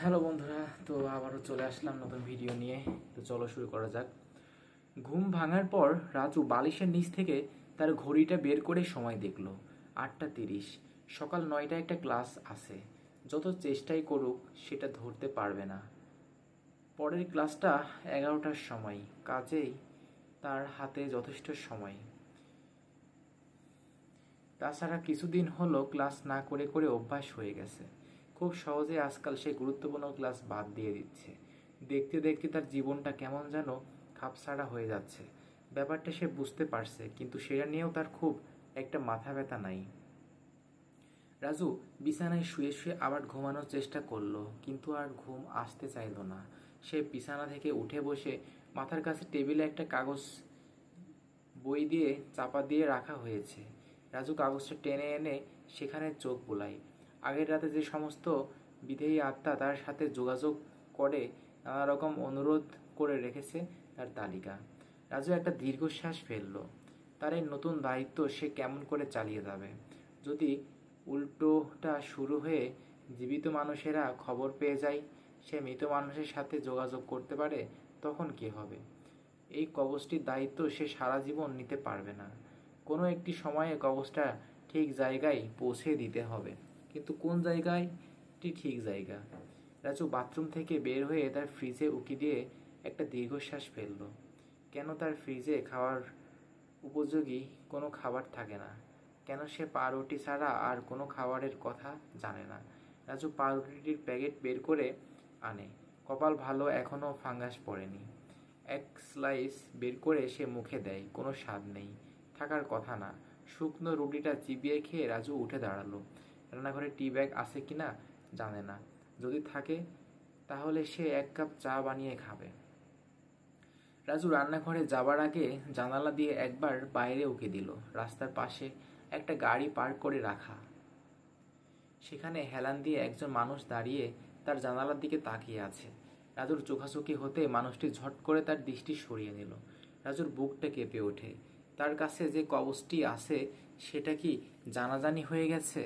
Hello বন্ধুরা, তো আবারও চলে আসলাম নতুন ভিডিও নিয়ে। তো চলো শুরু করা যাক। ঘুম ভাঙার পর রাজু বালিশের নিচ থেকে তার ঘড়িটা বের করে সময় দেখলো 8:30। সকাল 9টায় একটা ক্লাস আছে। যত চেষ্টাই করুক সেটা ধরতে পারবে না। পরের ক্লাসটা 11টার সময়, কাজেই তার হাতে যথেষ্ট সময়। তাছাড়া কিছুদিন হলো ক্লাস না করে করে অভ্যাস হয়ে গেছে। খুব সহজে আজকাল সে গুরুত্বপূর্ণ ক্লাস বাদ দিয়ে দিচ্ছে। দেখতে দেখতে তার জীবনটা কেমন যেন খাপছাড়া হয়ে যাচ্ছে। ব্যাপারটা সে বুঝতে পারছে, কিন্তু সেটা নিয়েও তার খুব একটা মাথা ব্যথা নাই। রাজু বিছানায় শুয়ে শুয়ে আবার ঘুমানোর চেষ্টা করলো, কিন্তু আর ঘুম আসতে চাইল না। সে বিছানা থেকে উঠে বসে মাথার কাছে টেবিলে একটা কাগজ বই দিয়ে চাপা দিয়ে রাখা হয়েছে। রাজু কাগজটা টেনে এনে সেখানে চোখ বুলায়। আগের রাতে যে সমস্ত বিদেহী আত্মা তার সাথে যোগাযোগ করে নানা রকম অনুরোধ করে রেখেছে তার তালিকা। রাজু একটা দীর্ঘশ্বাস ফেলল। তার এই নতুন দায়িত্ব সে কেমন করে চালিয়ে যাবে? যদি উল্টোটা শুরু হয়ে জীবিত মানুষেরা খবর পেয়ে যায়, সে মৃত মানুষের সাথে যোগাযোগ করতে পারে, তখন কি হবে? এই কবচটির দায়িত্ব সে সারা জীবন নিতে পারবে না। কোনো একটি সময়ে কবচটা ঠিক জায়গায় পৌঁছে দিতে হবে, কিন্তু কোন জায়গায়টি ঠিক জায়গা? রাজু বাথরুম থেকে বের হয়ে তার ফ্রিজে উকি দিয়ে একটা দীর্ঘশ্বাস ফেলল। কেন তার ফ্রিজে খাওয়ার উপযোগী কোনো খাবার থাকে না? কেন সে পাউরুটি ছাড়া আর কোনো খাবারের কথা জানে না? রাজু পাউরুটির প্যাকেট বের করে আনে। কপাল ভালো, এখনও ফাঙ্গাস পড়েনি। এক স্লাইস বের করে সে মুখে দেয়। কোনো স্বাদ নেই, থাকার কথা না। শুকনো রুটিটা চিবিয়ে খেয়ে রাজু উঠে দাঁড়ালো। রান্নাঘরে টি ব্যাগ আছে কিনা জানে না। যদি থাকে তাহলে সে 1 কাপ চা বানিয়ে খাবে। রাজু রান্নাঘরে যাবার আগে জানালা দিয়ে একবার বাইরে উকি দিল। রাস্তার পাশে একটা গাড়ি পার্ক করে রাখা। সেখানে হেলান দিয়ে একজন মানুষ দাঁড়িয়ে তার জানালার দিকে তাকিয়ে আছে। রাজুর চোখাচোখি হতে মানুষটি ঝট করে তার দৃষ্টি সরিয়ে নিল। রাজুর বুকটা কেঁপে ওঠে। তার কাছে যে কবচটি আছে সেটা কি জানাজানি হয়ে গেছে?